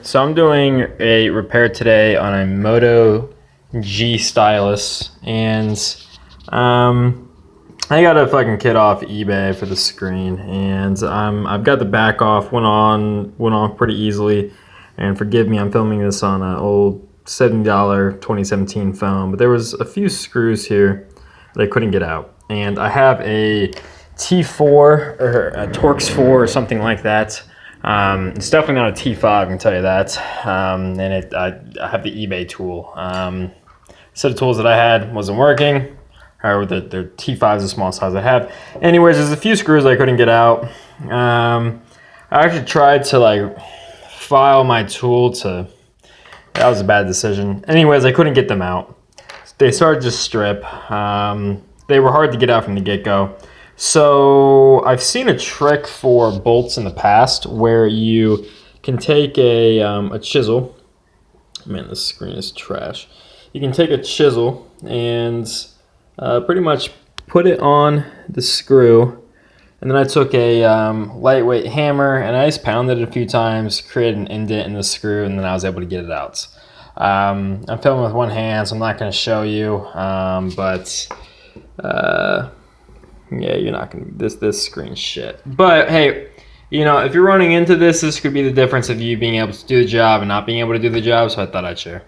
So I'm doing a repair today on a Moto G stylus, and I got a fucking kit off eBay for the screen, and I've got the back off, went off pretty easily. And forgive me, I'm filming this on an old $70 2017 phone, but there was a few screws here that I couldn't get out, and I have a T4 or a torx 4 or something like that. It's definitely not a T5, I can tell you that. And I have the eBay tool. Set of tools that I had wasn't working. Or the T5 is the small size I have. Anyways, there's a few screws I couldn't get out. I actually tried to file my tool to. That was a bad decision. Anyways, I couldn't get them out. They started to strip. They were hard to get out from the get-go. So I've seen a trick for bolts in the past where you can take a chisel. Man, this screen is trash. You can take a chisel and pretty much put it on the screw. And then I took a lightweight hammer and I just pounded it a few times, created an indent in the screw, and then I was able to get it out. I'm filming with one hand, so I'm not going to show you, yeah, you're not gonna. This screen's shit. But hey, you know, if you're running into this could be the difference of you being able to do the job and not being able to do the job. So I thought I'd share.